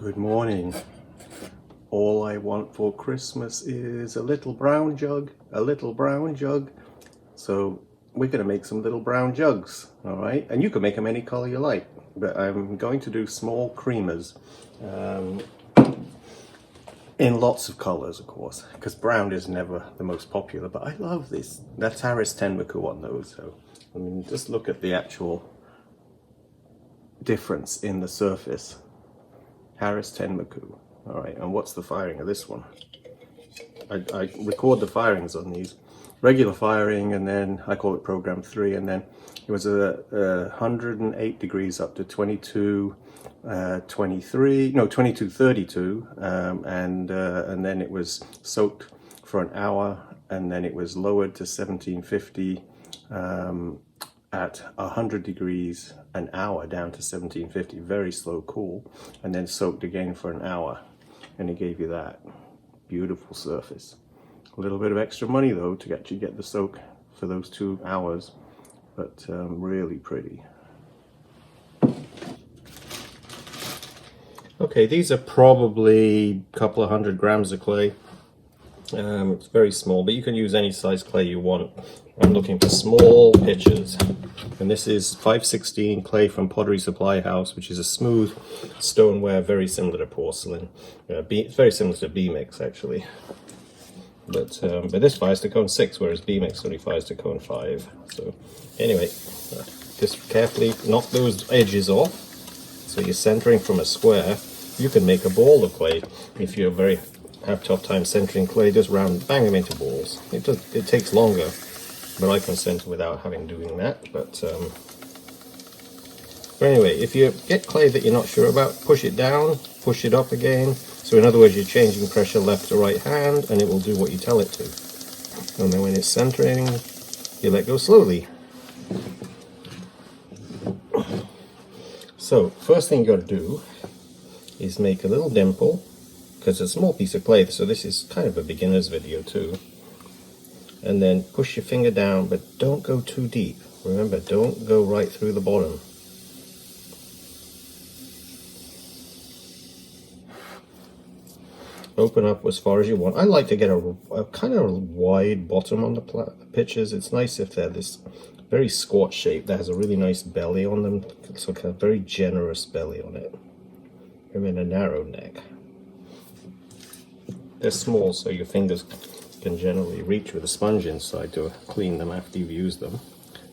Good morning. All I want for Christmas is a little brown jug, a little brown jug. So we're going to make some little brown jugs, all right? And you can make them any color you like, but I'm going to do small creamers in lots of colors, of course, because brown is never the most popular, but I love this. That's Harris Tenmoku on those. So I mean, just look at the actual difference in the surface. Harris Tenmoku. All right, and what's the firing of this one? I record the firings on these. Regular firing, and then I call it program 3, and then it was a 108 degrees up to 2232, and then it was soaked for an hour, and then it was lowered to 1750 at 100 degrees an hour down to 1750, very slow cool, and then soaked again for an hour, and it gave you that beautiful surface. A little bit of extra money though to actually get the soak for those 2 hours, but really pretty. Okay, these are probably a couple of 100 grams of clay. It's very small, but you can use any size clay you want. I'm looking for small pitchers, and this is 516 clay from Pottery Supply House, which is a smooth stoneware, very similar to porcelain. It's very similar to B-Mix actually, but this fires to cone 6, whereas B-Mix only fires to cone 5. So anyway, just carefully knock those edges off. So you're centering from a square. You can make a ball of clay if you have tough time centering clay. Just bang them into balls. It takes longer, but I can center without doing that. But anyway, if you get clay that you're not sure about, push it down, push it up again. So in other words, you're changing pressure left to right hand, and it will do what you tell it to. And then when it's centering, you let go slowly. So first thing you got to do is make a little dimple, because it's a small piece of clay, so this is kind of a beginner's video too. And then push your finger down, but don't go too deep. Remember, don't go right through the bottom. Open up as far as you want. I like to get a kind of wide bottom on the pitchers. It's nice if they're this very squat shape that has a really nice belly on them. It's like a very generous belly on it. And then a narrow neck. They're small, so your fingers can generally reach with a sponge inside to clean them after you've used them.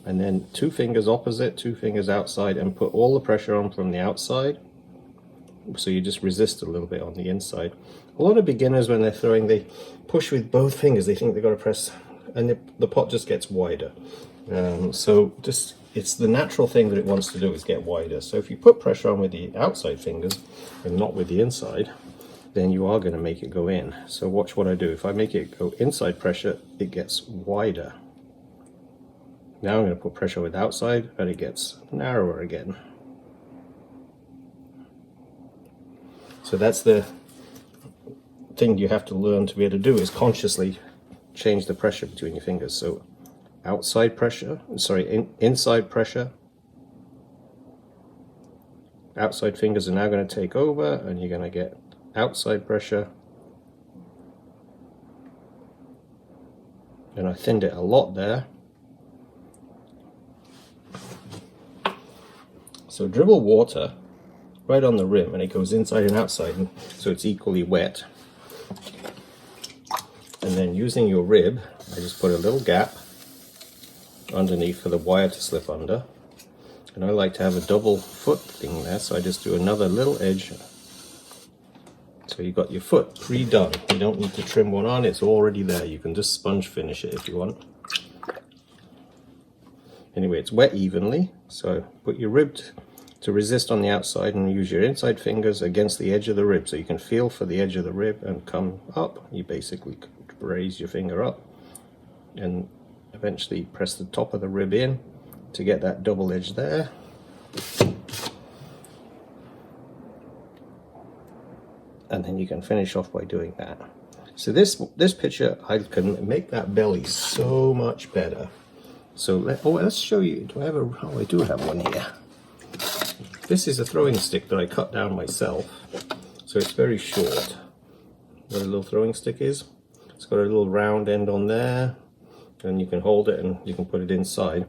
And then 2 fingers opposite, 2 fingers outside, and put all the pressure on from the outside. So you just resist a little bit on the inside. A lot of beginners, when they're throwing, they push with both fingers. They think they've got to press, and the pot just gets wider. So it's the natural thing that it wants to do is get wider. So if you put pressure on with the outside fingers and not with the inside, then you are going to make it go in. So watch what I do. If I make it go inside pressure, it gets wider. Now I'm going to put pressure with outside, and it gets narrower again. So that's the thing you have to learn to be able to do, is consciously change the pressure between your fingers. So inside pressure. Outside fingers are now going to take over, and you're going to get outside pressure. And I thinned it a lot there. So dribble water right on the rim, and it goes inside and outside, so it's equally wet. And then using your rib, I just put a little gap underneath for the wire to slip under. And I like to have a double foot thing there, so I just do another little edge. So you've got your foot pre-done. You don't need to trim one on, it's already there. You can just sponge finish it if you want. Anyway, it's wet evenly, so put your rib to resist on the outside, and use your inside fingers against the edge of the rib, so you can feel for the edge of the rib and come up. You basically raise your finger up and eventually press the top of the rib in to get that double edge there. And then you can finish off by doing that. So this picture, I can make that belly so much better. So let's show you. Do I have I do have one here. This is a throwing stick that I cut down myself. So it's very short. Where the little throwing stick is, it's got a little round end on there, and you can hold it and you can put it inside.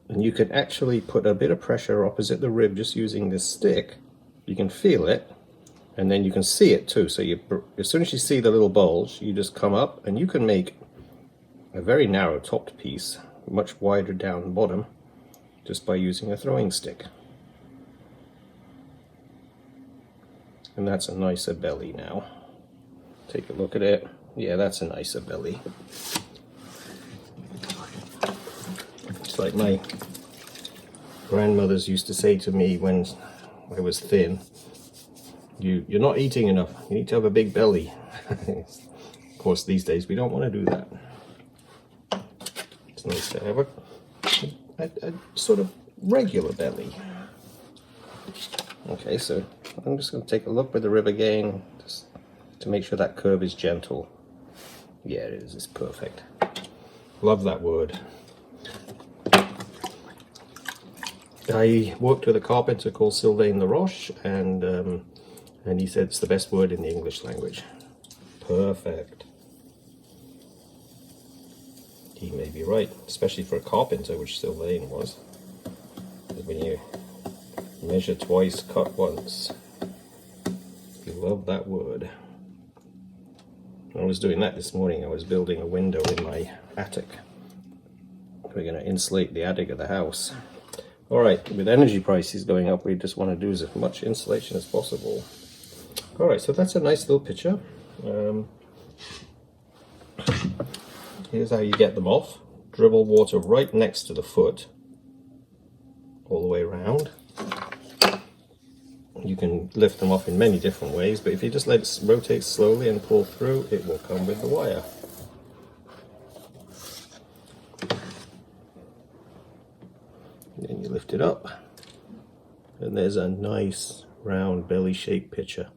And you can actually put a bit of pressure opposite the rib just using this stick. You can feel it, and then you can see it too. So as soon as you see the little bulge, you just come up and you can make a very narrow topped piece, much wider down the bottom, just by using a throwing stick. And that's a nicer belly now. Take a look at it. Yeah, that's a nicer belly. It's like my grandmothers used to say to me when I was thin, you're not eating enough, you need to have a big belly. Of course, these days we don't want to do that. It's nice to have a sort of regular belly. Okay, so I'm just going to take a look with the rib again, just to make sure that curve is gentle. Yeah, it is. It's perfect. Love that word. I worked with a carpenter called Sylvain Laroche, and he said it's the best word in the English language. Perfect. He may be right, especially for a carpenter, which Sylvain was. When you measure twice, cut once. You love that word. I was doing that this morning. I was building a window in my attic. We're going to insulate the attic of the house. Alright, with energy prices going up, we just want to do as much insulation as possible. Alright, so that's a nice little picture. Here's how you get them off. Dribble water right next to the foot, all the way around. You can lift them off in many different ways, but if you just let it rotate slowly and pull through, it will come with the wire. Then you lift it up, and there's a nice round belly shaped picture.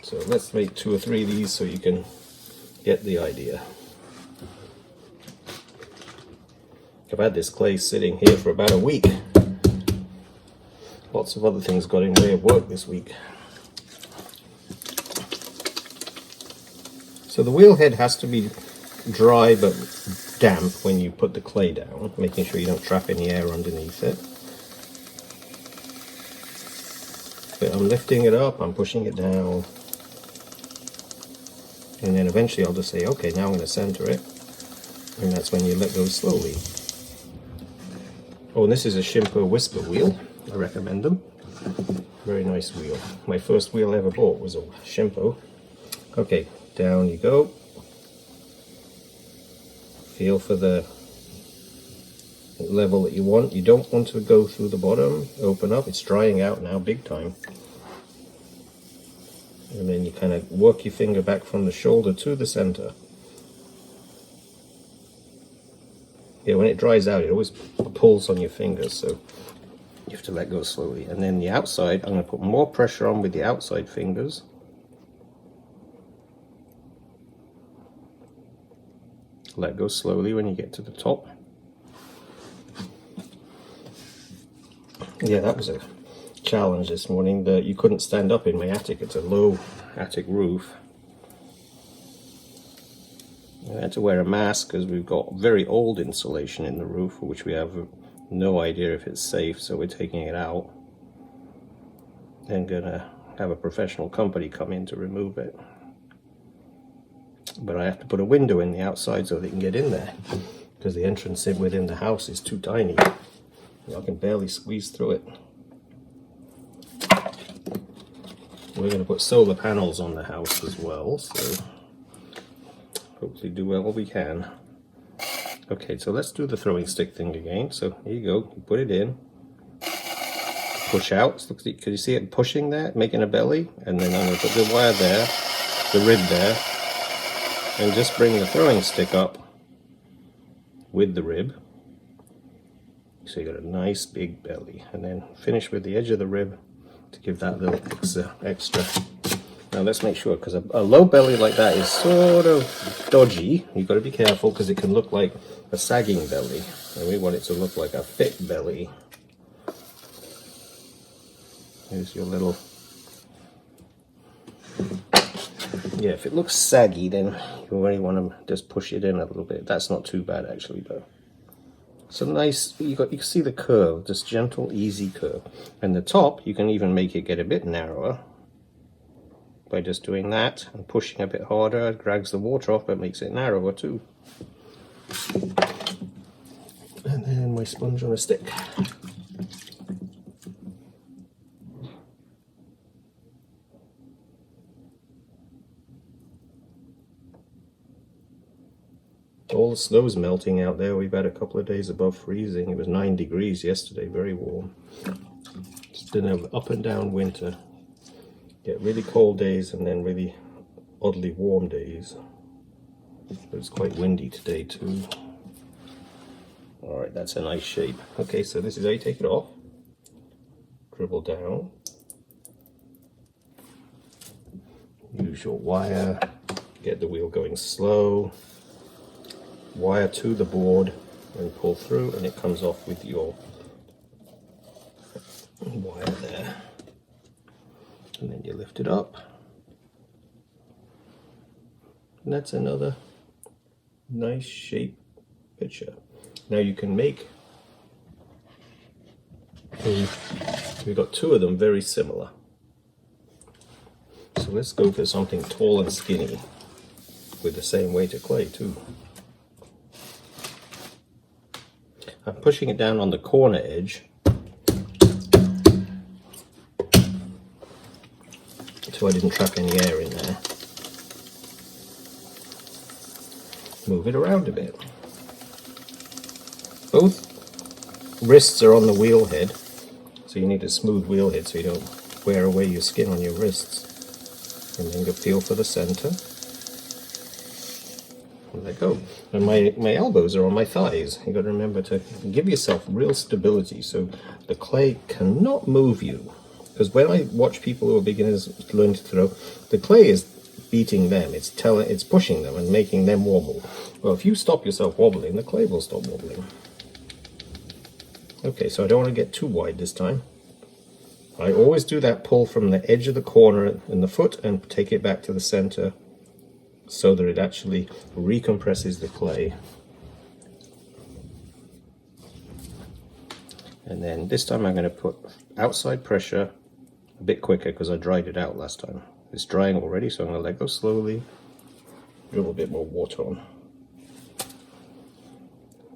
So let's make 2 or 3 of these so you can get the idea. I've had this clay sitting here for about a week. Lots of other things got in the way of work this week. So the wheel head has to be dry but damp when you put the clay down, making sure you don't trap any air underneath it. But I'm lifting it up, I'm pushing it down, and then eventually I'll just say, okay, now I'm going to center it, and that's when you let go slowly. Oh, and this is a Shimpo Whisper wheel. I recommend them. Very nice wheel. My first wheel I ever bought was a Shimpo. Okay, down you go. Feel for the level that you want. You don't want to go through the bottom. Open up. It's drying out now, big time. And then you kind of work your finger back from the shoulder to the center. Yeah, when it dries out, it always pulls on your fingers, so you have to let go slowly. And then the outside, I'm going to put more pressure on with the outside fingers. Let go slowly when you get to the top. Yeah, that was a challenge this morning. You couldn't stand up in my attic. It's a low attic roof. I had to wear a mask because we've got very old insulation in the roof, which we have no idea if it's safe, so we're taking it out and gonna have a professional company come in to remove it. But I have to put a window in the outside so they can get in there, because the entrance within the house is too tiny. I can barely squeeze through it. We're going to put solar panels on the house as well, so hopefully do all we can. Okay, so let's do the throwing stick thing again. So here you go, you put it in, push out. Can you see it pushing there, making a belly? And then I'm going to put the wire there, the rib there, and just bring the throwing stick up with the rib. So you got a nice big belly, and then finish with the edge of the rib to give that little extra. Now let's make sure, because a low belly like that is sort of dodgy. You've got to be careful because it can look like a sagging belly, and we want it to look like a fit belly. Here's your little... Yeah, if it looks saggy, then you really want to just push it in a little bit. That's not too bad actually though. So nice, you can see the curve, this gentle, easy curve. And the top, you can even make it get a bit narrower by just doing that and pushing a bit harder. It drags the water off, but makes it narrower too. And then my sponge on a stick. All the snow's melting out there. We've had a couple of days above freezing. It was 9 degrees yesterday, very warm. Just been an up and down winter. Get really cold days and then really oddly warm days. But it's quite windy today too. Alright, that's a nice shape. Okay, so this is how you take it off. Dribble down. Use your wire. Get the wheel going slow. Wire to the board and pull through, and it comes off with your wire there. And then you lift it up. And that's another nice shape picture. Now you can make, we've got two of them very similar. So let's go for something tall and skinny with the same weight of clay too. I'm pushing it down on the corner edge so I didn't trap any air in there. Move it around a bit. Both wrists are on the wheel head, so you need a smooth wheel head so you don't wear away your skin on your wrists. And then go feel for the center. And let go. And my elbows are on my thighs. You got to remember to give yourself real stability so the clay cannot move you. Because when I watch people who are beginners learn to throw, the clay is beating them. It's pushing them and making them wobble. Well, if you stop yourself wobbling, the clay will stop wobbling. Okay, so I don't want to get too wide this time. I always do that pull from the edge of the corner in the foot and take it back to the center so that it actually recompresses the clay. And then this time I'm going to put outside pressure a bit quicker because I dried it out last time. It's drying already, so I'm going to let go slowly, dribble a bit more water on.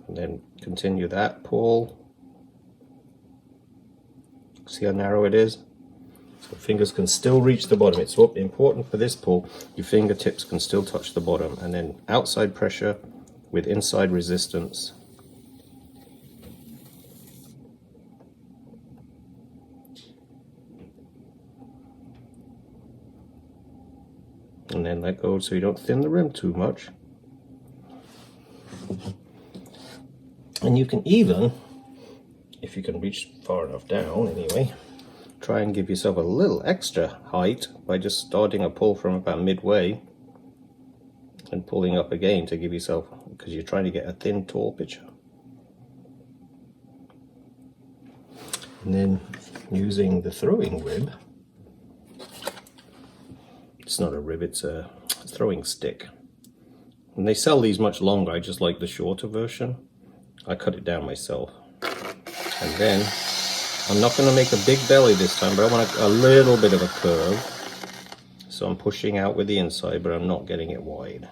And then continue that pull. See how narrow it is? So fingers can still reach the bottom. It's important for this pull, your fingertips can still touch the bottom. And then outside pressure with inside resistance. And then let go so you don't thin the rim too much. And you can even, if you can reach far enough down anyway, try and give yourself a little extra height by just starting a pull from about midway and pulling up again to give yourself, because you're trying to get a thin, tall picture. And then using the throwing rib, it's not a rib, it's a throwing stick. And they sell these much longer, I just like the shorter version. I cut it down myself. And then, I'm not going to make a big belly this time, but I want a little bit of a curve. So I'm pushing out with the inside, but I'm not getting it wide.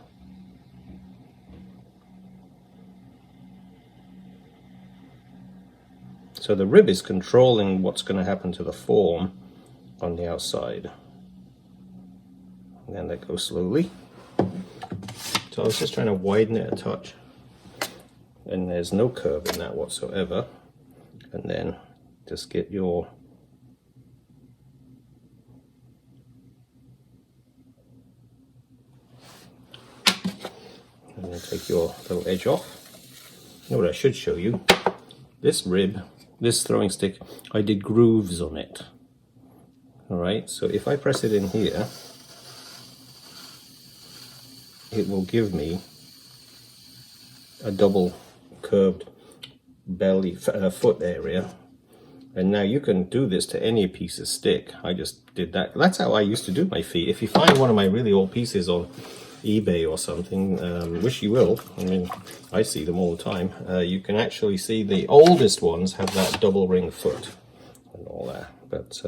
So the rib is controlling what's going to happen to the form on the outside. And then let go slowly. So I was just trying to widen it a touch. And there's no curve in that whatsoever. And then just get your and then take your little edge off. You know what I should show you? This rib, this throwing stick, I did grooves on it. Alright, so if I press it in here, it will give me a double curved belly foot area, And now you can do this to any piece of stick. I just did that. That's how I used to do my feet. If you find one of my really old pieces on eBay or something, which you will, I mean, I see them all the time, you can actually see the oldest ones have that double ring foot and all that. But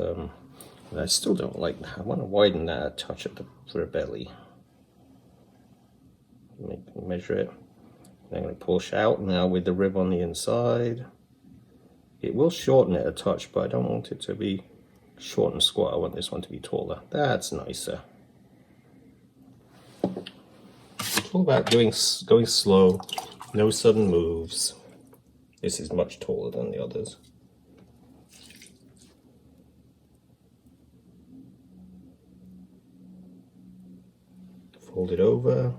I still don't like that. I want to widen that a touch at for a belly. Measure it. I'm going to push out now with the rib on the inside. It will shorten it a touch, but I don't want it to be short and squat. I want this one to be taller. That's nicer. It's all about going slow, no sudden moves. This is much taller than the others. Fold it over,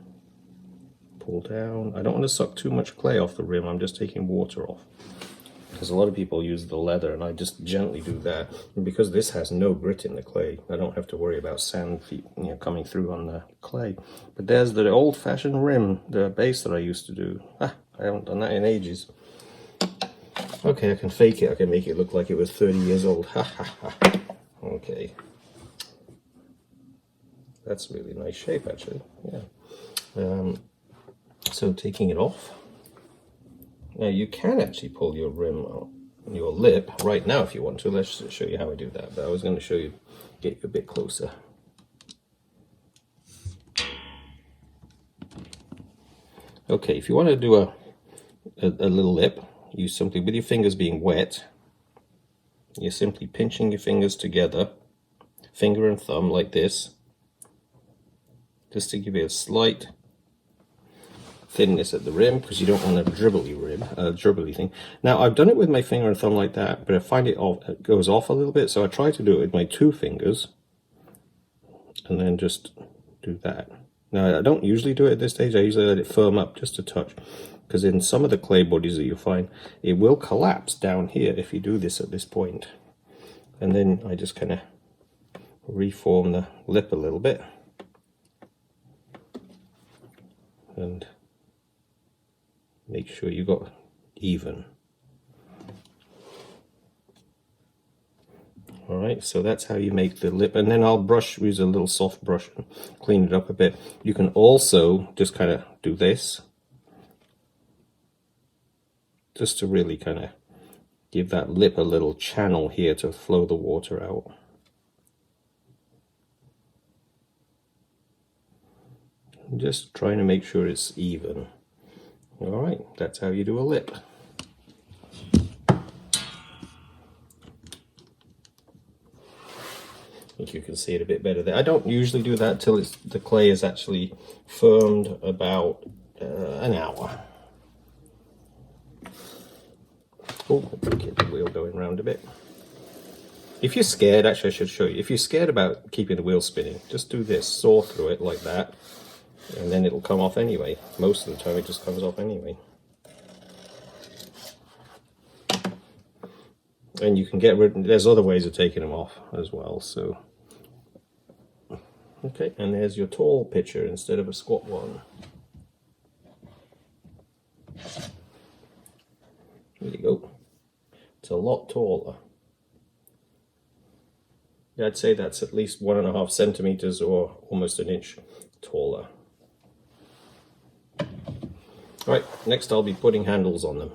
pull down. I don't want to suck too much clay off the rim. I'm just taking water off. Because a lot of people use the leather, and I just gently do that. And because this has no grit in the clay, I don't have to worry about sand coming through on the clay. But there's the old-fashioned rim, the base that I used to do. I haven't done that in ages. Okay, I can fake it. I can make it look like it was 30 years old. Okay. That's a really nice shape, actually. Yeah. So taking it off. Now you can actually pull your rim out, your lip right now if you want to. Let's show you how I do that. But I was going to show you, get you a bit closer. Okay, if you want to do a little lip, you simply, with your fingers being wet, you're simply pinching your fingers together, finger and thumb like this, just to give it a slight thinness at the rim, because you don't want a dribbly thing. Now I've done it with my finger and thumb like that, but I find it goes off a little bit, so I try to do it with my two fingers and then just do that. Now I don't usually do it at this stage. I usually let it firm up just a touch, because in some of the clay bodies that you'll find, it will collapse down here if you do this at this point. And then I just kind of reform the lip a little bit and make sure you got even. Alright, so that's how you make the lip, and then I'll use a little soft brush and clean it up a bit. You can also just kind of do this, just to really kind of give that lip a little channel here to flow the water out. Just trying to make sure it's even. Alright, that's how you do a lip. I think you can see it a bit better there. I don't usually do that till the clay is actually firmed about an hour. Oh, get the wheel going round a bit. If you're scared, actually I should show you, if you're scared about keeping the wheel spinning, just do this, saw through it like that, and then it'll come off anyway. Most of the time it just comes off anyway. And you can get rid, there's other ways of taking them off as well, so. Okay, and there's your tall picture instead of a squat one. There you go. It's a lot taller. Yeah, I'd say that's at least 1.5 centimeters or almost an inch taller. Right, next I'll be putting handles on them.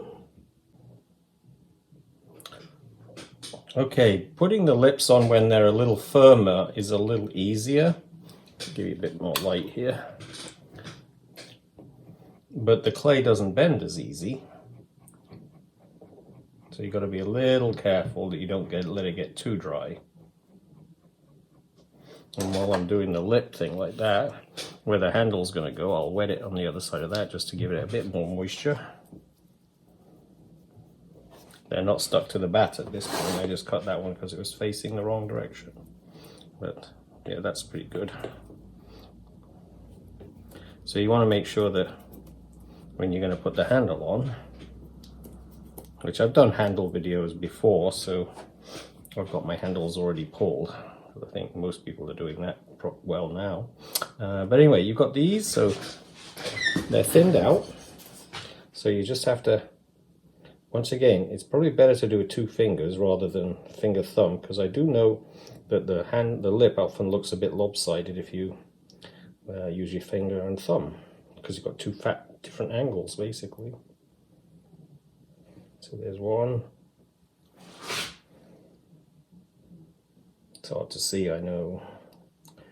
Okay, putting the lips on when they're a little firmer is a little easier. I'll give you a bit more light here. But the clay doesn't bend as easy. So you've got to be a little careful that you don't let it get too dry. And while I'm doing the lip thing like that, where the handle's going to go, I'll wet it on the other side of that just to give it a bit more moisture. They're not stuck to the bat at this point. I just cut that one because it was facing the wrong direction. But yeah, that's pretty good. So you want to make sure that when you're going to put the handle on, which I've done handle videos before, so I've got my handles already pulled. I think most people are doing that well now. But anyway, you've got these, so they're thinned out. So you just have to, once again, it's probably better to do with 2 fingers rather than finger thumb, because I do know that the lip often looks a bit lopsided if you use your finger and thumb, because you've got 2 different angles basically. So there's one. It's hard to see, I know.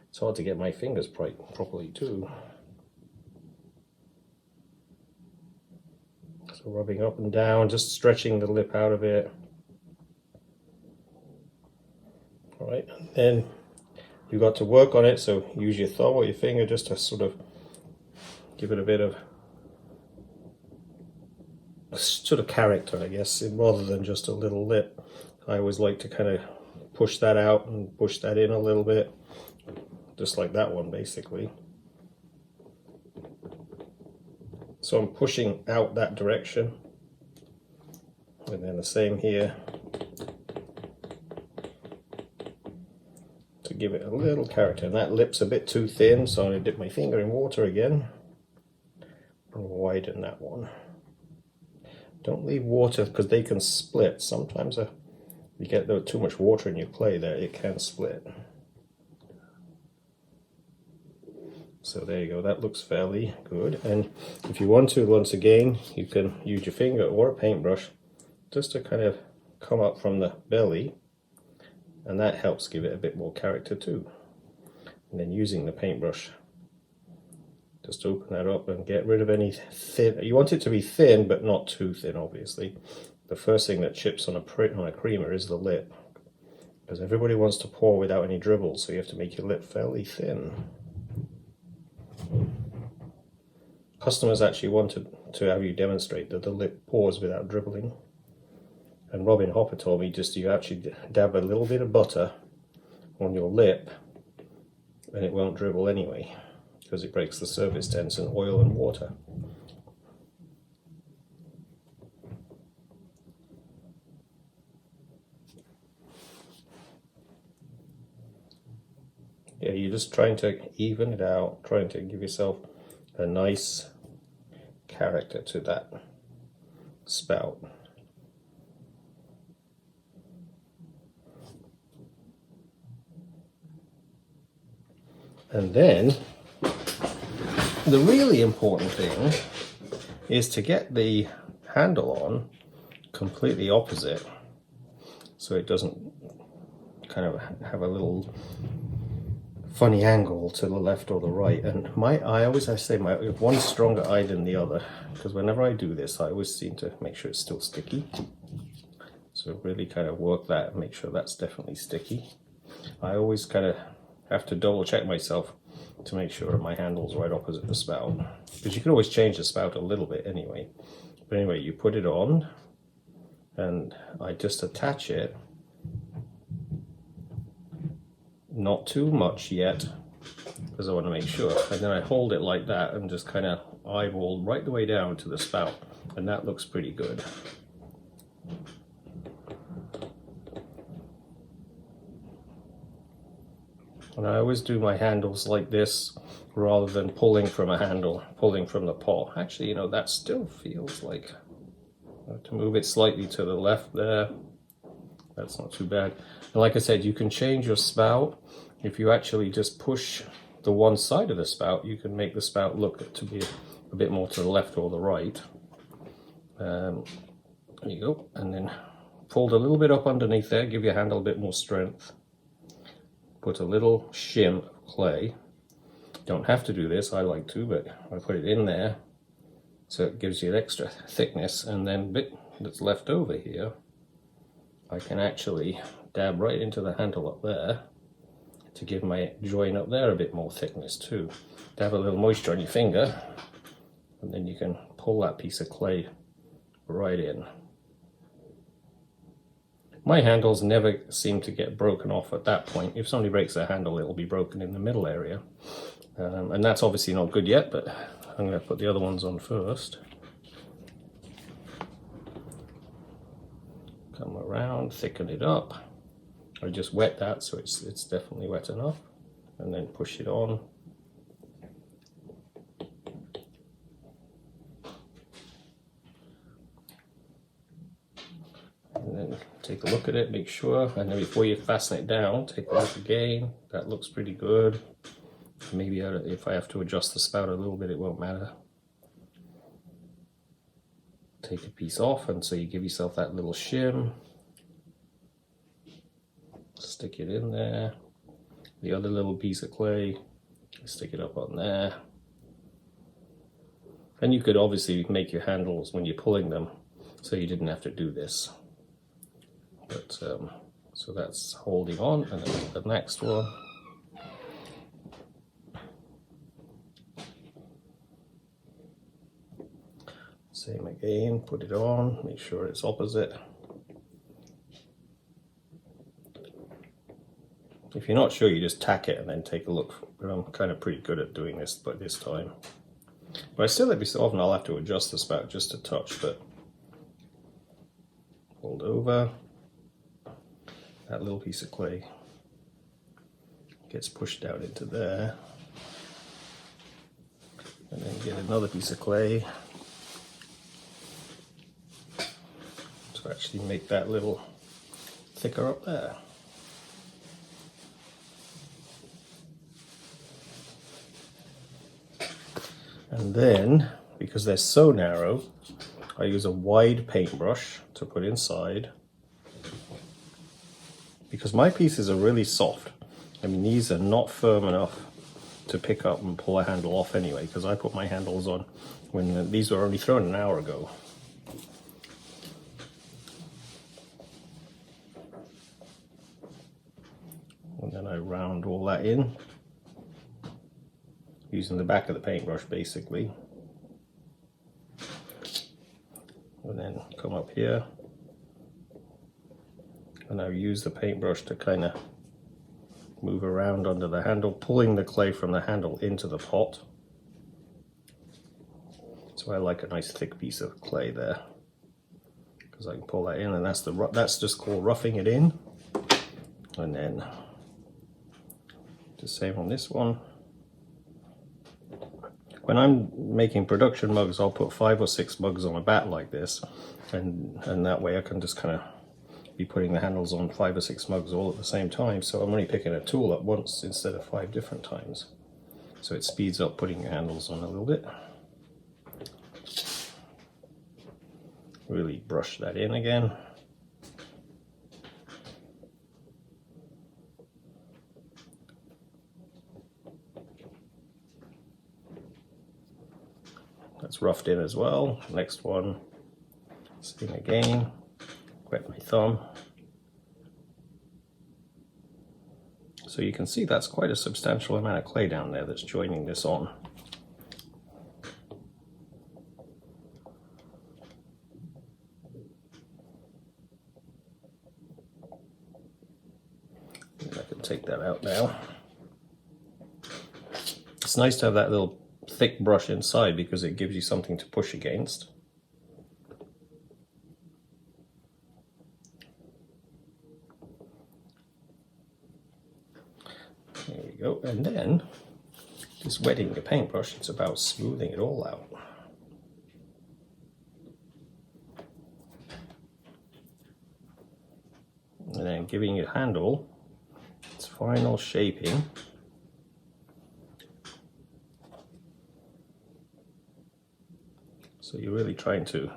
It's hard to get my fingers properly too. So rubbing up and down, just stretching the lip out of it. All right, and then you've got to work on it, so use your thumb or your finger just to sort of give it a bit of character, I guess, rather than just a little lip. I always like to kind of push that out and push that in a little bit, just like that one basically. So I'm pushing out that direction, and then the same here to give it a little character. And that lip's a bit too thin, so I'm going to dip my finger in water again and widen that one. Don't leave water, because they can split. Sometimes you get too much water in your clay there, it can split. So there you go, that looks fairly good. And if you want to, once again, you can use your finger or a paintbrush just to kind of come up from the belly, and that helps give it a bit more character too. And then using the paintbrush, just open that up and get rid of any thin. You want it to be thin, but not too thin, obviously. The first thing that chips on a creamer is the lip, because everybody wants to pour without any dribble, so you have to make your lip fairly thin. Customers actually wanted to have you demonstrate that the lip pours without dribbling. And Robin Hopper told me you actually dab a little bit of butter on your lip and it won't dribble anyway, because it breaks the surface tension, oil and water. Yeah, you're just trying to even it out, trying to give yourself a nice character to that spout. And then the really important thing is to get the handle on completely opposite, so it doesn't kind of have a little funny angle to the left or the right. And I say one's stronger eye than the other, because whenever I do this I always seem to make sure it's still sticky. So really kind of work that and make sure that's definitely sticky. I always kind of have to double check myself to make sure my handle's right opposite the spout, because you can always change the spout a little bit anyway. But anyway, you put it on and I just attach it, not too much yet, because I want to make sure, and then I hold it like that and just kind of eyeball right the way down to the spout, and that looks pretty good. And I always do my handles like this rather than pulling from a handle, pulling from the pot. Actually, you know, that still feels like, to move it slightly to the left there, that's not too bad. And like I said, you can change your spout. If you actually just push the one side of the spout, you can make the spout look to be a bit more to the left or the right. There you go. And then fold a little bit up underneath there, give your handle a bit more strength. Put a little shim of clay. Don't have to do this, I like to, but I put it in there so it gives you an extra thickness, and then the bit that's left over here I can actually dab right into the handle up there to give my join up there a bit more thickness too. Dab a little moisture on your finger, and then you can pull that piece of clay right in. My handles never seem to get broken off at that point. If somebody breaks their handle, it'll be broken in the middle area. And that's obviously not good yet, but I'm going to put the other ones on first. Come around, thicken it up. I just wet that so it's definitely wet enough. And then push it on. take a look at it, make sure, and then before you fasten it down, take a look again. That looks pretty good. Maybe if I have to adjust the spout a little bit, it won't matter. Take a piece off, and so you give yourself that little shim. Stick it in there. The other little piece of clay, stick it up on there. And you could obviously make your handles when you're pulling them, so you didn't have to do this. But so that's holding on, and then the next one. Same again, put it on, make sure it's opposite. If you're not sure, you just tack it and then take a look. But I'm kind of pretty good at doing this by this time. But I still, every so often, I'll have to adjust the spout just a touch, but hold over. That little piece of clay gets pushed down into there. And then get another piece of clay to actually make that little thicker up there. And then, because they're so narrow, I use a wide paintbrush to put inside. Because my pieces are really soft. I mean, these are not firm enough to pick up and pull a handle off anyway, because I put my handles on when these were only thrown an hour ago. And then I round all that in, using the back of the paintbrush basically. And then come up here, and I use the paintbrush to kind of move around under the handle, pulling the clay from the handle into the pot. So I like a nice thick piece of clay there, because I can pull that in, and that's just called roughing it in. And then the same on this one. When I'm making production mugs, I'll put 5 or 6 mugs on a bat like this, and that way I can just kind of be putting the handles on 5 or 6 mugs all at the same time, so I'm only picking a tool at once instead of 5 different times. So it speeds up putting your handles on a little bit. Really brush that in again. That's roughed in as well. Next one, same again. Wet my thumb. So you can see that's quite a substantial amount of clay down there that's joining this on. And I can take that out now. It's nice to have that little thick brush inside because it gives you something to push against. There we go. And then, just wetting the paintbrush, it's about smoothing it all out. And then giving your handle its final shaping. So you're really trying to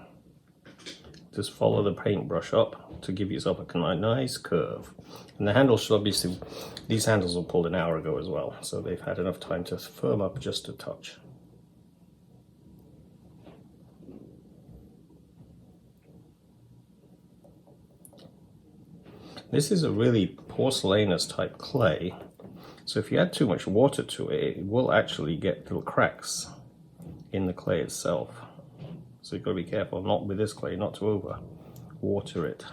just follow the paintbrush up to give yourself a nice curve. And the handle should obviously, these handles were pulled an hour ago as well, so they've had enough time to firm up just a touch. This is a really porcelainous type clay, so if you add too much water to it, it will actually get little cracks in the clay itself. So you've got to be careful, not with this clay, not to over water it.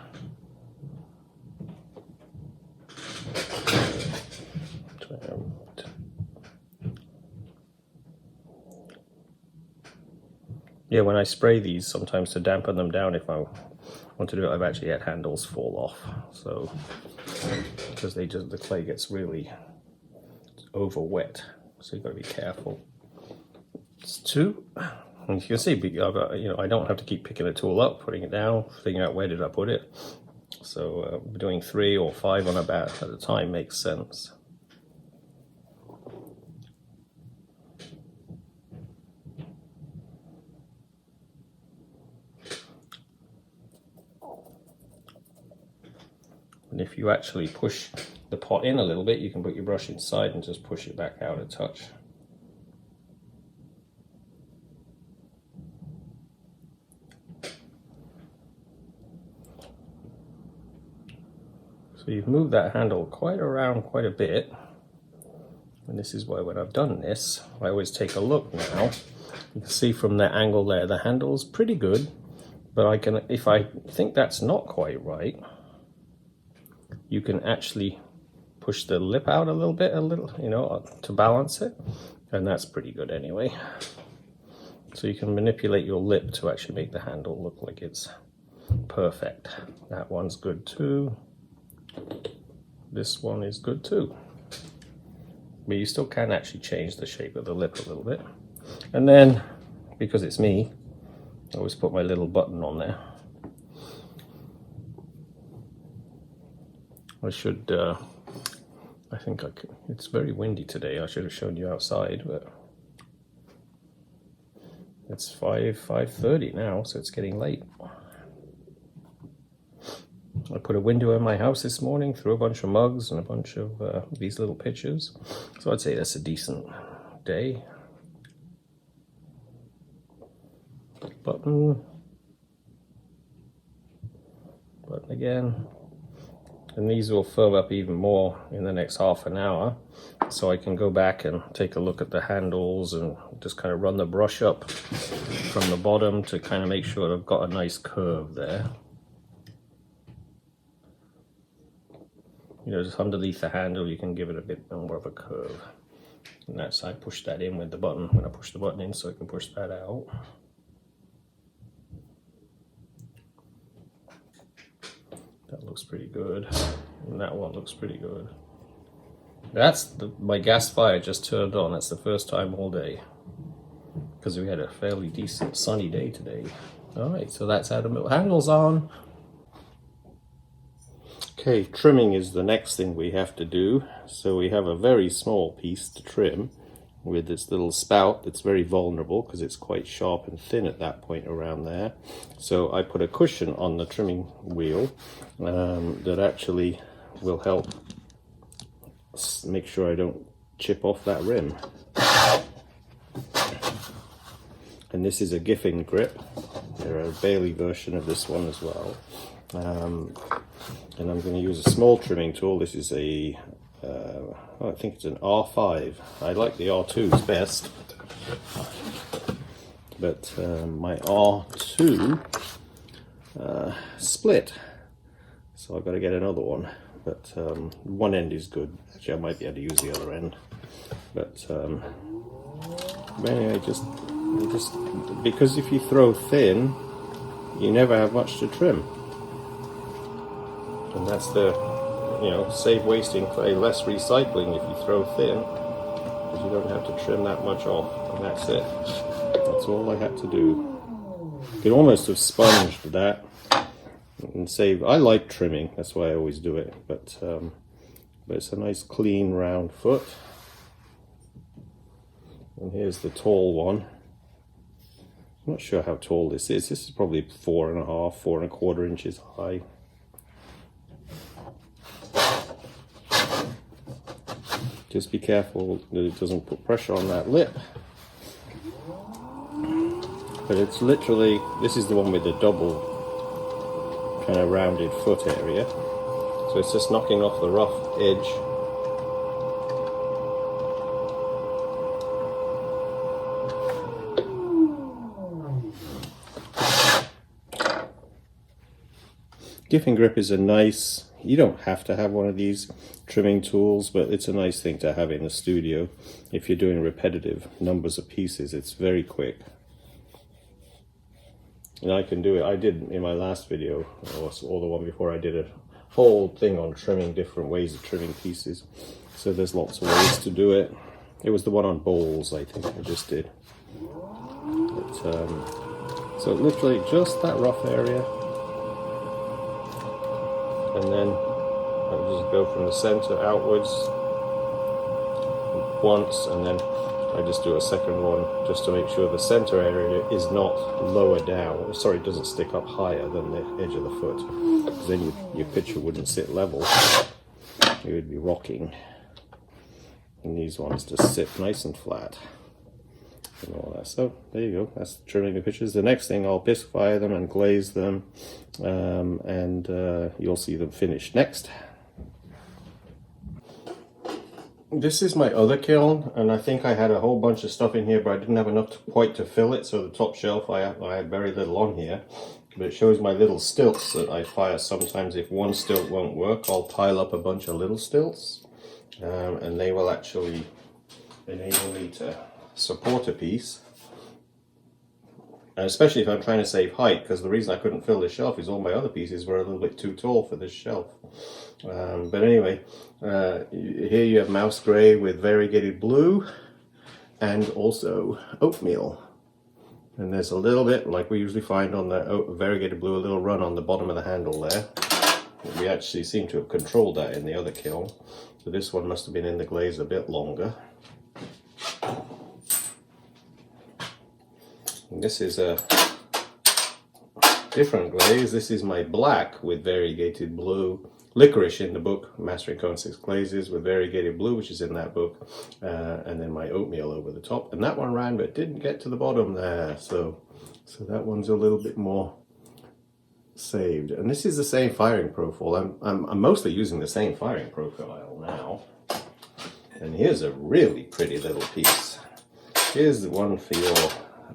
Yeah, when I spray these, sometimes to dampen them down, if I want to do it, I've actually had handles fall off. So, because the clay gets really over wet, so you've got to be careful. It's 2. And you can see, I don't have to keep picking a tool up, putting it down, figuring out where did I put it. So doing 3 or 5 on a bat at a time makes sense. And if you actually push the pot in a little bit, you can put your brush inside and just push it back out a touch. So you've moved that handle quite around quite a bit. And this is why when I've done this, I always take a look now. You can see from that angle there, the handle's pretty good. But I can, if I think that's not quite right, you can actually push the lip out a little bit, you know, to balance it. And that's pretty good anyway. So you can manipulate your lip to actually make the handle look like it's perfect. That one's good too. This one is good too. But you still can actually change the shape of the lip a little bit. And then, because it's me, I always put my little button on there. I should, I think I could, it's very windy today. I should have shown you outside, but it's 5:30 now, so it's getting late. I put a window in my house this morning, threw a bunch of mugs and a bunch of these little pitchers. So I'd say that's a decent day. Button again. And these will firm up even more in the next half an hour. So I can go back and take a look at the handles and just kind of run the brush up from the bottom to kind of make sure I've got a nice curve there. You know, just underneath the handle, you can give it a bit more of a curve. And that's, I push that in with the button, when I push the button in, so I can push that out. That looks pretty good. And that one looks pretty good. That's my gas fire just turned on. That's the first time all day. Because we had a fairly decent sunny day today. Alright, so that's how the middle handle's on. Okay, trimming is the next thing we have to do. So we have a very small piece to trim with this little spout that's very vulnerable because it's quite sharp and thin at that point around there. So I put a cushion on the trimming wheel that actually will help make sure I don't chip off that rim. And this is a Giffin grip. There's a Bailey version of this one as well. And I'm going to use a small trimming tool. This is a, I think it's an R5. I like the R2s best. But my R2 split. So I've got to get another one. But one end is good. Actually, I might be able to use the other end. But anyway, just because if you throw thin, you never have much to trim. And that's the, you know, save wasting clay, less recycling if you throw thin, because you don't have to trim that much off, and that's it. That's all I had to do. You could almost have sponged that and save. I like trimming, that's why I always do it, but it's a nice clean round foot. And here's the tall one. I'm not sure how tall this is. This is probably 4.5, 4.25 inches high. Just be careful that it doesn't put pressure on that lip. But it's literally, this is the one with the double kind of rounded foot area. So it's just knocking off the rough edge. Giffin grip is a nice, you don't have to have one of these trimming tools, but it's a nice thing to have in the studio. If you're doing repetitive numbers of pieces, it's very quick. And I can do it, I did in my last video, or the one before, I did a whole thing on trimming, different ways of trimming pieces. So there's lots of ways to do it. It was the one on bowls, I think I just did. But, so literally just that rough area. and then I'll just go from the center outwards once, and then I just do a second one just to make sure the center area is not lower down. Sorry, it doesn't stick up higher than the edge of the foot, because then your picture wouldn't sit level. You would be rocking. And these ones just sit nice and flat. And all that. So there you go. That's trimming the pictures. The next thing, I'll bisque fire them and glaze them, and you'll see them finished next. This is my other kiln, and I think I had a whole bunch of stuff in here, but I didn't have enough quite to fill it, so the top shelf I had very little on here. But it shows my little stilts that I fire. Sometimes if one stilt won't work, I'll pile up a bunch of little stilts, and they will actually enable me to support a piece. And especially if I'm trying to save height, because the reason I couldn't fill this shelf is all my other pieces were a little bit too tall for this shelf. But anyway, here you have mouse grey with variegated blue and also oatmeal. And there's a little bit, like we usually find on the variegated blue, a little run on the bottom of the handle there. We actually seem to have controlled that in the other kiln. So this one must have been in the glaze a bit longer. And this is a different glaze. This is my black with variegated blue. Licorice in the book, Mastering Cone 6 Glazes, with variegated blue, which is in that book. And then my oatmeal over the top. And that one ran, but didn't get to the bottom there. So that one's a little bit more saved. And this is the same firing profile. I'm mostly using the same firing profile now. And here's a really pretty little piece. Here's the one for your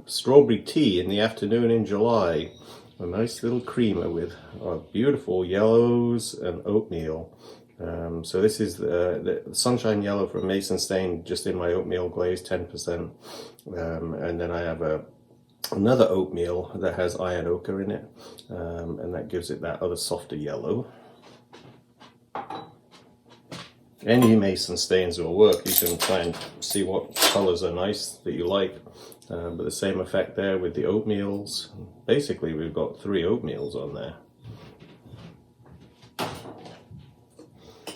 strawberry tea in the afternoon in July. A nice little creamer with beautiful yellows and oatmeal. So this is the sunshine yellow from Mason Stain, just in my oatmeal glaze, 10%. And then I have another oatmeal that has iron ochre in it, and that gives it that other softer yellow. Any Mason stains will work. You can try and see what colors are nice that you like. But the same effect there with the oatmeals. Basically, we've got 3 oatmeals on there.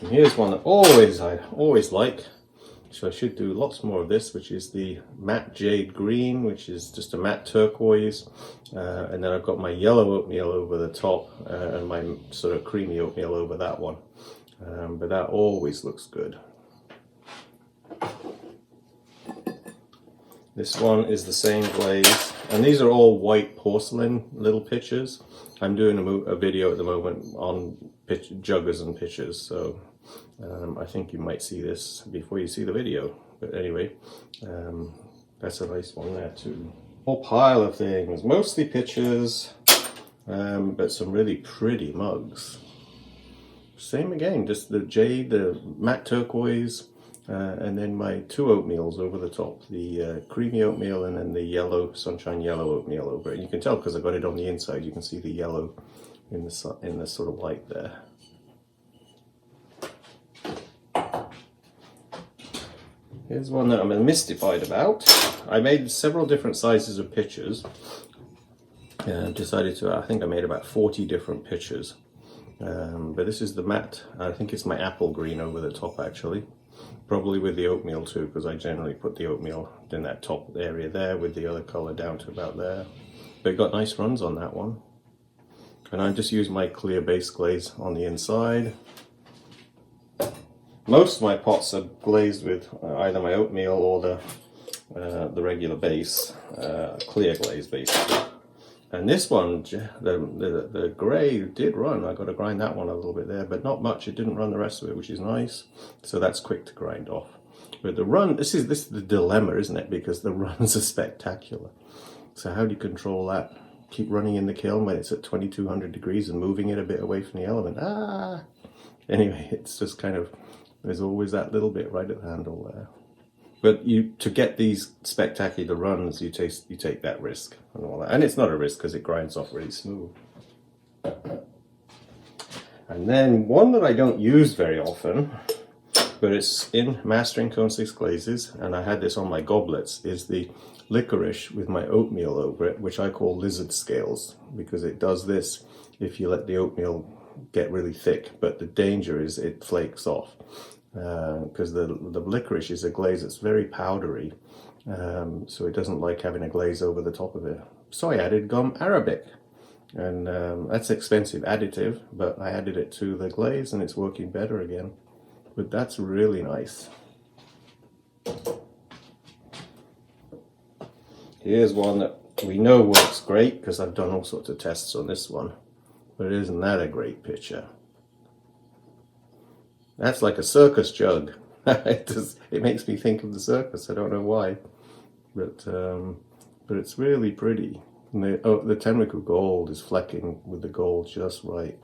And here's one that I always like, so I should do lots more of this, which is the matte jade green, which is just a matte turquoise. And then I've got my yellow oatmeal over the top, and my sort of creamy oatmeal over that one. But that always looks good. This one is the same glaze, and these are all white porcelain little pitchers. I'm doing a video at the moment on juggers and pitchers, so I think you might see this before you see the video. But anyway, that's a nice one there too. Whole pile of things, mostly pitchers, but some really pretty mugs. Same again, just the jade, the matte turquoise, and then my 2 oatmeals over the top, the creamy oatmeal and then the yellow, sunshine yellow oatmeal over it. And you can tell because I got it on the inside, you can see the yellow in the sort of light there. Here's one that I'm mystified about. I made several different sizes of pitchers, and decided to, I think I made about 40 different pitchers. But this is the matte, I think it's my apple green over the top actually. Probably with the oatmeal too, because I generally put the oatmeal in that top area there with the other colour down to about there. But it got nice runs on that one. And I just use my clear base glaze on the inside. Most of my pots are glazed with either my oatmeal or the regular base, clear glaze basically. And this one, the grey did run. I got to grind that one a little bit there, but not much. It didn't run the rest of it, which is nice. So that's quick to grind off. But the run, this is the dilemma, isn't it? Because the runs are spectacular. So how do you control that? Keep running in the kiln when it's at 2200 degrees and moving it a bit away from the element. Anyway, it's just kind of, there's always that little bit right at the handle there. But to get these spectacular runs, you take that risk and all that. And it's not a risk because it grinds off really smooth. And then one that I don't use very often, but it's in Mastering Cone 6 Glazes, and I had this on my goblets, is the licorice with my oatmeal over it, which I call lizard scales, because it does this if you let the oatmeal get really thick, but the danger is it flakes off because the licorice is a glaze that's very powdery, so it doesn't like having a glaze over the top of it. So I added gum arabic, and that's expensive additive, but I added it to the glaze and it's working better again. But that's really nice. Here's one that we know works great because I've done all sorts of tests on this one. But isn't that a great picture? That's like a circus jug. It makes me think of the circus. I don't know why, but it's really pretty. And the Tenriku gold is flecking with the gold just right.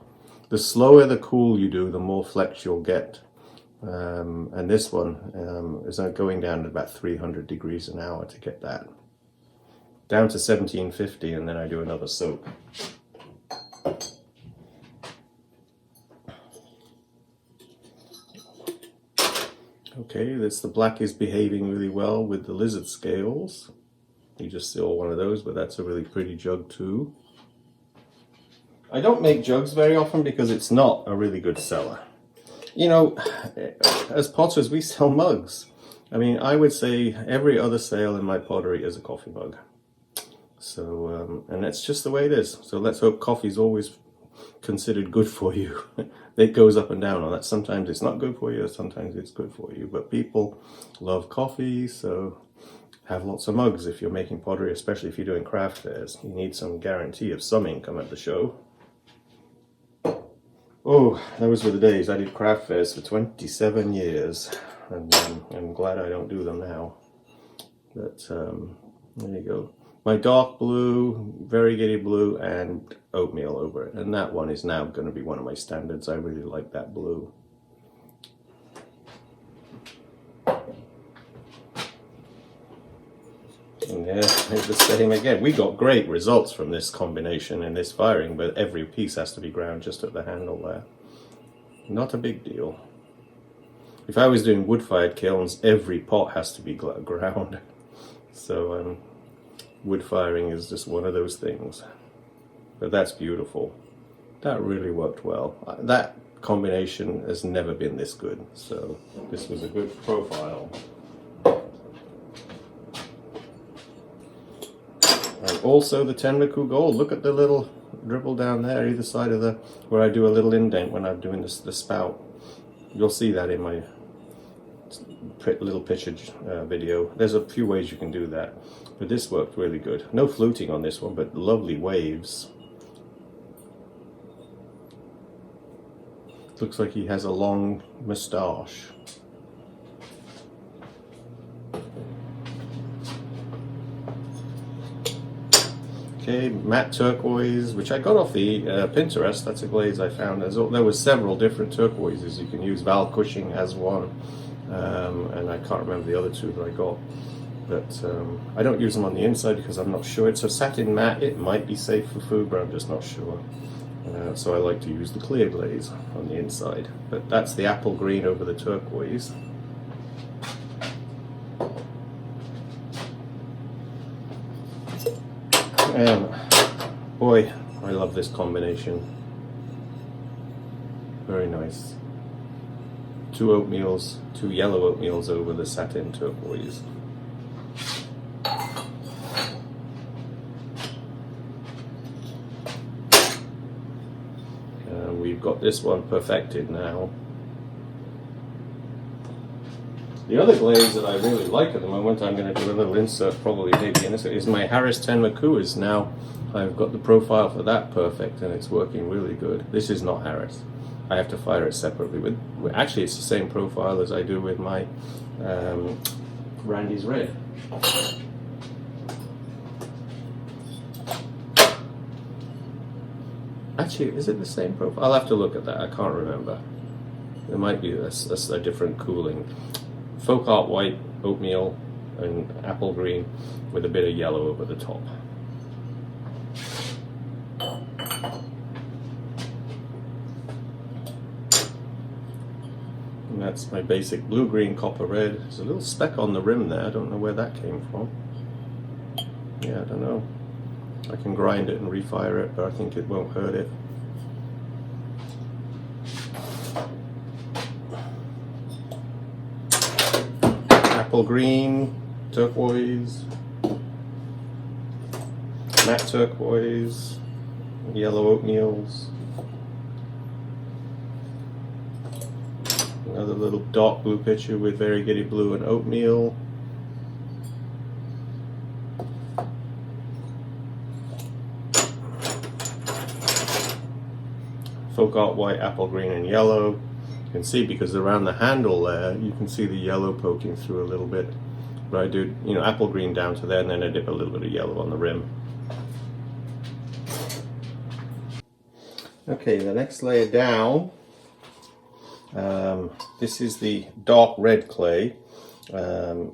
The slower the cool you do, the more flecks you'll get. And this one is going down to about 300 degrees an hour to get that. Down to 1750, and then I do another soak. Okay, the black is behaving really well with the lizard scales. You just saw one of those, but that's a really pretty jug too. I don't make jugs very often because it's not a really good seller. You know, as potters, we sell mugs. I mean, I would say every other sale in my pottery is a coffee mug. So, and that's just the way it is. So let's hope coffee's always considered good for you. It goes up and down on that. Sometimes it's not good for you, sometimes it's good for you. But people love coffee, so have lots of mugs if you're making pottery, especially if you're doing craft fairs. You need some guarantee of some income at the show. Oh, those were the days. I did craft fairs for 27 years, and I'm glad I don't do them now. But there you go. My dark blue, variegated blue, and oatmeal over it. And that one is now going to be one of my standards. I really like that blue. And yeah, it's the same again. We got great results from this combination and this firing, but every piece has to be ground just at the handle there. Not a big deal. If I was doing wood-fired kilns, every pot has to be ground. So wood firing is just one of those things. But that's beautiful. That really worked well. That combination has never been this good. So this was a good profile. And also the Tenriku gold. Look at the little dribble down there, either side of where I do a little indent when I'm doing the spout. You'll see that in my little picture video. There's a few ways you can do that, but this worked really good. No fluting on this one, but lovely waves. Looks like he has a long moustache. Okay, matte turquoise, which I got off the Pinterest. That's a glaze I found. There was several different turquoises you can use. Val Cushing has one. And I can't remember the other two that I got, but I don't use them on the inside because I'm not sure. It's a satin matte. It might be safe for food, but I'm just not sure. So I like to use the clear glaze on the inside, but that's the apple green over the turquoise. Boy, I love this combination. Very nice. Two oatmeals, two yellow oatmeals over the satin turquoise. We've got this one perfected now. The other glaze that I really like at the moment, I'm going to do a little insert probably maybe in this, is my Harris Tenriku. Is now, I've got the profile for that perfect and it's working really good. This is not Harris. I have to fire it separately. Actually, it's the same profile as I do with my Randy's Red. Actually, is it the same profile? I'll have to look at that. I can't remember. There might be a different cooling. Folk Art White, oatmeal, and apple green with a bit of yellow over the top. And that's my basic blue, green, copper, red. There's a little speck on the rim there. I don't know where that came from. Yeah, I don't know. I can grind it and refire it, but I think it won't hurt it. apple green, turquoise, matte turquoise, yellow oatmeals. Another little dark blue picture with variegated blue and oatmeal. Folk art white, apple green and yellow. You can see because around the handle there, you can see the yellow poking through a little bit. But I do, apple green down to there, and then I dip a little bit of yellow on the rim. Okay, the next layer down, this is the dark red clay,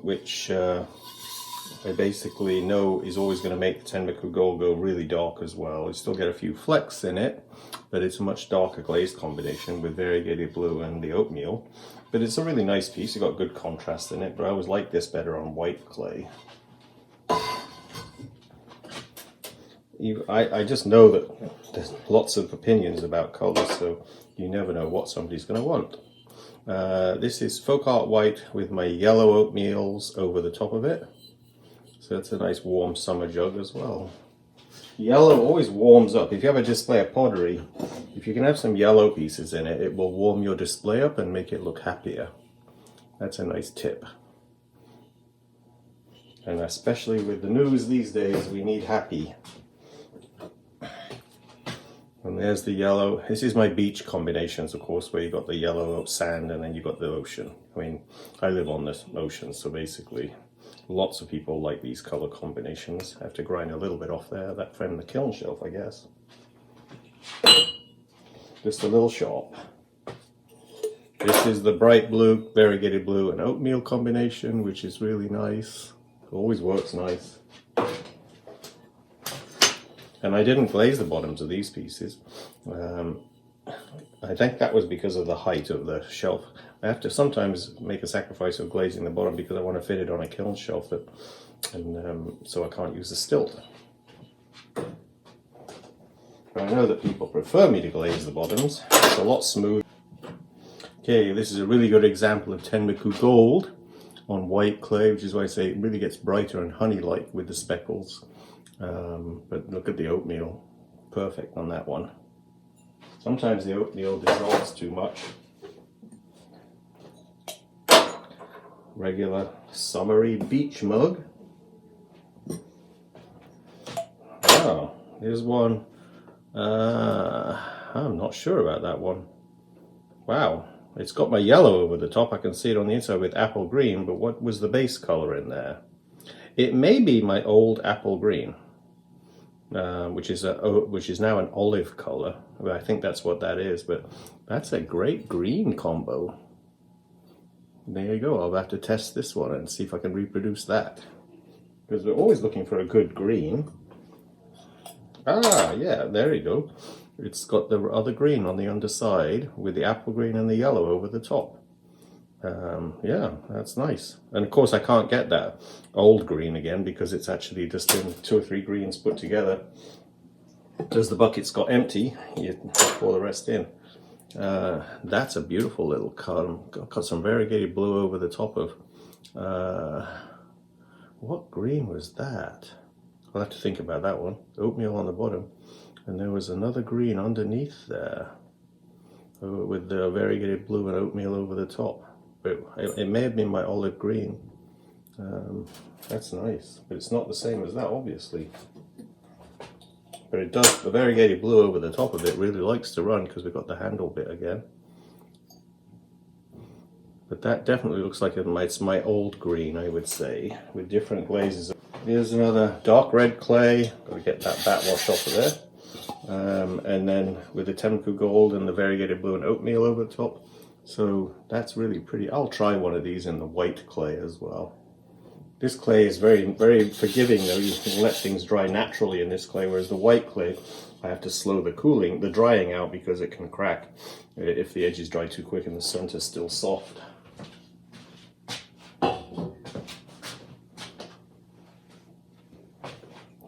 which I basically know is always going to make the Tenbaku Gold go really dark as well. You still get a few flecks in it, but it's a much darker glazed combination with variegated blue and the oatmeal. But it's a really nice piece. You've got good contrast in it, but I always like this better on white clay. I just know that there's lots of opinions about colours, so you never know what somebody's going to want. This is folk art white with my yellow oatmeals over the top of it. So it's a nice warm summer jug as well. Yellow always warms up. If you have a display of pottery, if you can have some yellow pieces in it, it will warm your display up and make it look happier. That's a nice tip. And especially with the news these days, we need happy. And there's the yellow. This is my beach combinations, of course, where you got the yellow sand and then you got the ocean. I mean, I live on the ocean, so basically lots of people like these color combinations. I have to grind a little bit off there, that from the kiln shelf, I guess. Just a little sharp. This is the bright blue, variegated blue and oatmeal combination, which is really nice. Always works nice. And I didn't glaze the bottoms of these pieces. I think that was because of the height of the shelf. I have to sometimes make a sacrifice of glazing the bottom because I want to fit it on a kiln shelf, so I can't use the stilt. But I know that people prefer me to glaze the bottoms. It's a lot smoother. Okay, this is a really good example of Tenbaku Gold on white clay, which is why I say it really gets brighter and honey-like with the speckles. But look at the oatmeal, perfect on that one. Sometimes the oatmeal dissolves too much. Regular summery beach mug. Oh, here's one. I'm not sure about that one. Wow, it's got my yellow over the top. I can see it on the inside with apple green, but what was the base color in there? It may be my old apple green. Which is now an olive color. Well, I think that's what that is, but that's a great green combo. There you go. I'll have to test this one and see if I can reproduce that, because we're always looking for a good green. Ah, yeah, there you go. It's got the other green on the underside with the apple green and the yellow over the top. Yeah, that's nice. And of course I can't get that old green again because it's actually just in 2 or 3 greens put together. Because the bucket's got empty, you pour the rest in. That's a beautiful little cut. Got some variegated blue over the top of... what green was that? I'll have to think about that one. Oatmeal on the bottom. And there was another green underneath there. With the variegated blue and oatmeal over the top. It may have been my olive green. That's nice, but it's not the same as that, obviously. But it does, the variegated blue over the top of it really likes to run because we've got the handle bit again. But that definitely looks like it's my old green, I would say, with different glazes. Here's another dark red clay. Got to get that backwash off of there. And then with the Tenbaku Gold and the variegated blue and oatmeal over the top. So that's really pretty. I'll try one of these in the white clay as well. This clay is very, very forgiving though. You can let things dry naturally in this clay, whereas the white clay, I have to slow the drying out because it can crack if the edges dry too quick and the center is still soft.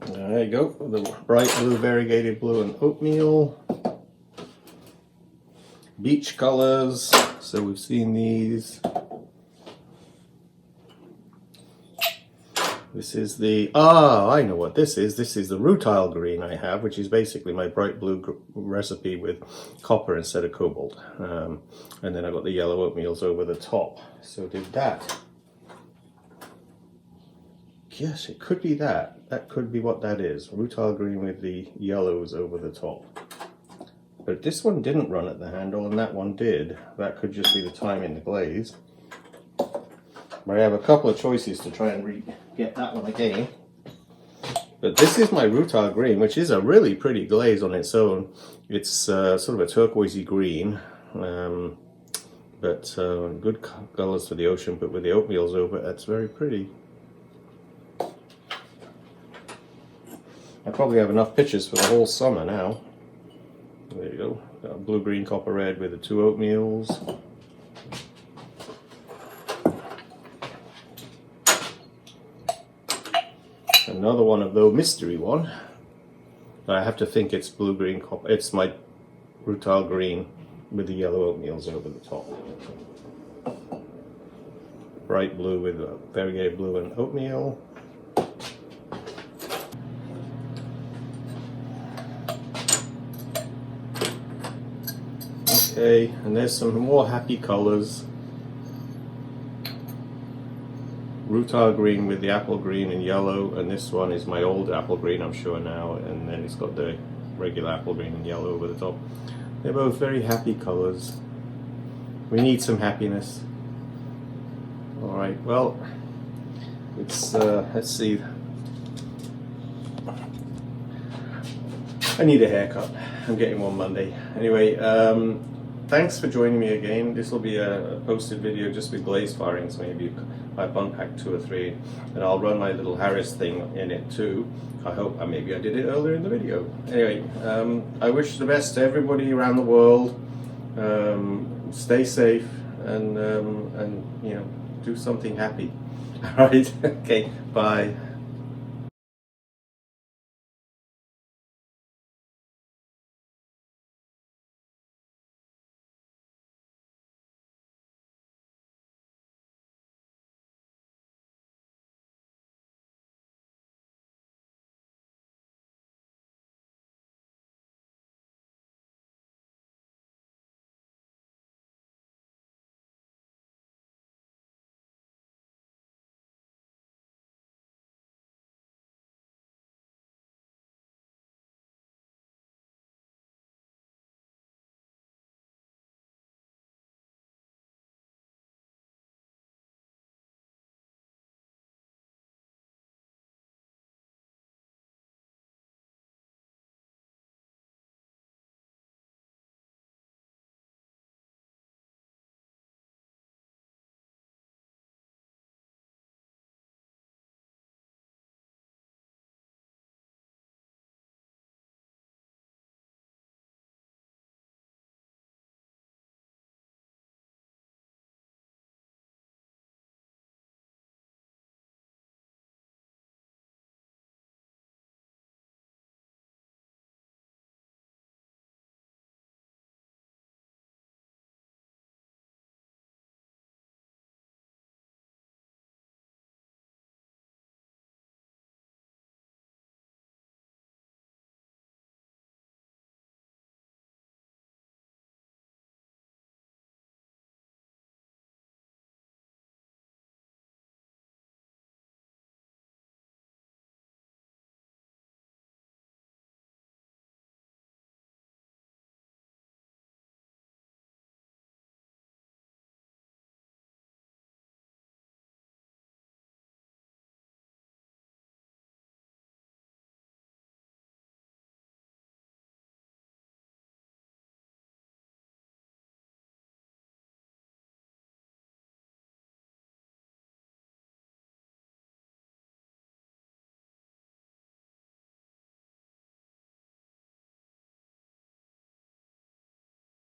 There you go, the bright blue, variegated blue and oatmeal. Beach colors, so we've seen these. This is the, I know what this is. This is the rutile green I have, which is basically my bright blue recipe with copper instead of cobalt. And then I got the yellow oatmeals over the top. So did that. Yes, it could be that. That could be what that is. Rutile green with the yellows over the top. But this one didn't run at the handle and that one did. That could just be the time in the glaze. But I have a couple of choices to try and get that one again. But this is my rutile green, which is a really pretty glaze on its own. It's sort of a turquoisey green, but good colors for the ocean, but with the oatmeals over it, that's very pretty. I probably have enough pictures for the whole summer now. There you go. Got a blue, green, copper, red with the 2 oatmeals. Another one of the mystery one. I have to think it's blue, green, copper. It's my rutile green with the yellow oatmeals over the top. Bright blue with a variegated blue and oatmeal. Okay, and there's some more happy colors. Rutile green with the apple green and yellow, and this one is my old apple green, I'm sure now, and then it's got the regular apple green and yellow over the top. They're both very happy colors. We need some happiness. Alright, well, it's, let's see. I need a haircut. I'm getting one Monday. Anyway, thanks for joining me again. This will be a posted video just with glaze firings, maybe. I've unpacked 2 or 3, and I'll run my little Harris thing in it too. I hope, maybe I did it earlier in the video. Anyway, I wish the best to everybody around the world. Stay safe and you know, do something happy. All right, okay, bye.